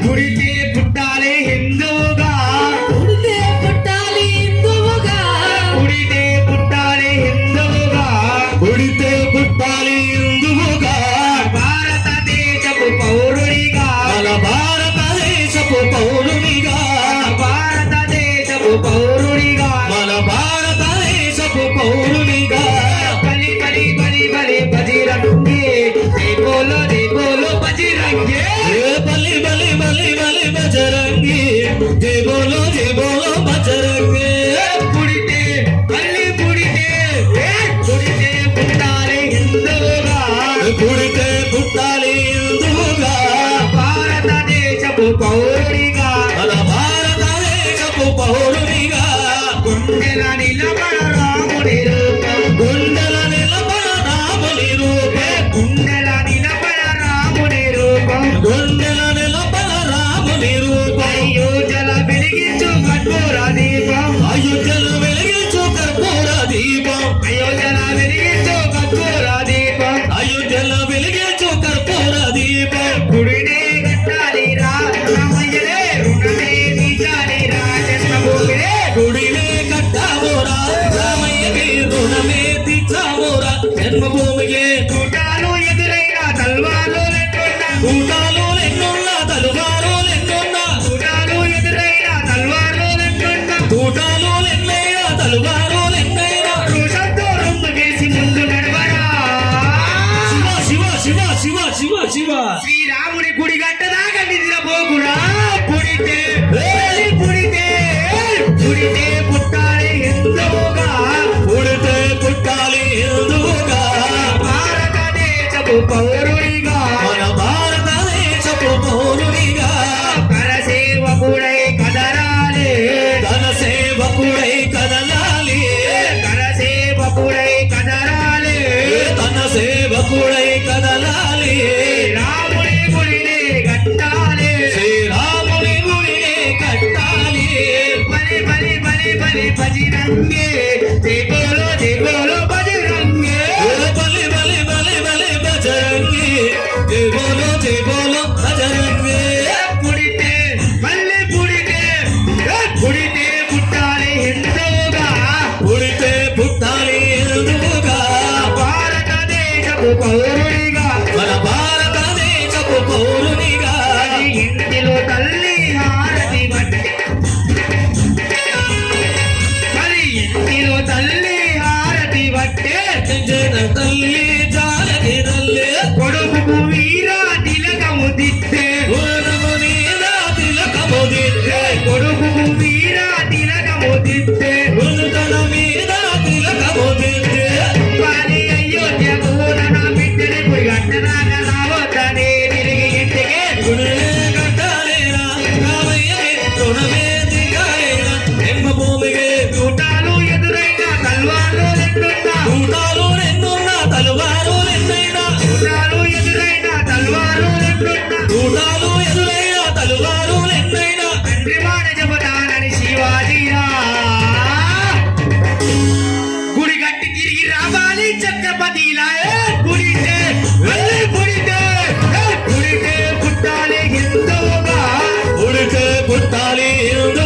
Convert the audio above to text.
పుడితే పుట్టాలి హిందువుగా, పుడితే పుట్టాలి హిందువుగా, పుడితే పుట్టాలి హిందువుగా, పుడితే పుట్టాలి హిందువుగా, భారతదేశపు పౌరునిగా, మన భారతదేశపు పౌరునిగా, భారతదేశపు పౌరునిగా, మన భారతదేశపు పౌరునిగా, బలి బలి బలి బలి బజిరంగి, జై బోలో బజిరంగి, బలి బలి బలి బలి బజరంగి, జై బోలో బజరంగి. పుడితే మళ్ళీ పుడితే పుడితే పుట్టాలి హిందువుగా, పుడితే పుట్టాలి హిందువుగా, భారతదేశపు పౌరునిగా, మన భారతదేశపు పౌరునిగా, గుండెల నిలబడ రాముని రూపం, గుండెల నిలబడ రాముని రూపం, గుండెల నిలబడ రాముని రూపం, గుండెల నిలబడ రాముని రూపం. అయోధ్యల వెలిగించు కర్పూర దీపం, అయోధ్యల వెలిగించు కర్పూర దీపం, అయోధ్యల వెలిగించు కర్పూర దీపం, అయోధ్యల వెలిగించు కర్పూర దీపం. గుడినే కట్టాలి రా రామయ్యలే, రుణమే తీర్చాలి రా జన్మభూమిలే, గుడినే కట్టావురా రామయ్యకి, రుణమే తీర్చావురా జన్మభూమికి. కూటాలు ఎదురైన తల్వాలు లెన్నున్నా, కూటాలు లెన్నున్నా, తల్వారు లెన్నున్నా, కూటాలు ఎదురైన తల్వారు లెన్నున్నా, కూటాలు లెన్నైనా, తల్వారు లెన్నైనా, రుషంతో రొమ్ము వేసి ముందు నడవరా. శివ శివ శివ శివ శివ శ్రీరాముని గుడి గట్టదాకా నిద్రపోకురా. పుడితే పుడితే పుడితే పుట్టాలి హిందువుగా, పుడితే పుట్టాలి హిందువుగా, భారతదేశపు పౌరునిగా, మన భారతదేశపు పౌరునిగా, కరసేవకుడై కదలాలి, కరసేవకుడై కదలాలి, కరసేవకుడై కదలాలి, తన సేవకుడై కదలాలి. రాముని గుడిని కట్టాలి, శ్రీరాముని గుడిని కట్టాలి. బలి బలి బలి బలి బజిరంగి, జై బోలో బజిరంగి, బలి బలి బలి బలి బజరంగి, జై బోలో బజరంగి. పుడితే మళ్ళీ పుడితే పుడితే పుట్టాలి హిందువుగా, పుడితే పుట్టాలి హిందువుగా, భారతదేశపు పౌరునిగా, మన భారతదేశపు పౌరునిగా. ఇంటిలో తల్లి హారతి బట్టి, మరి ఇంటిలో తల్లి హారతి బట్టే, తల్లి జానకి తల్లి, కొడుకు వీరా తిలకము దిద్దే, తిలకము దిద్దే, కొడుకు వీరా తిలకము దిద్దే, తన మీద తిలకము దిద్దే. పాలి అయోధ్య పూరణ బిడ్డని పురి గట్టదాకా రావద్దనే తిరిగి ఇంటికి, గుడినే కట్టాలేరా రామయ్యకి, రుణమే దిగాలేరా జన్మభూమికి. కూటాలు ఎదురైన తల్వారు లెన్నున్నా, కూటాలు లెన్నున్నా, తల్వారు లెన్నైనా, కూటాలు ఎదురైన తల్వారు లెన్నున్నా, కూటాలు ఎదురైన తల్వారు లెన్నైనా, తండ్రి మాట చెబుతానని శివాజీరా. గుడి గట్టి తిరిగి రావాలి ఛత్రపతిలా. పుడితే పుడితే పుడితే పుట్టాలి హిందువుగా, పుడితే పుట్టాలి హిందూ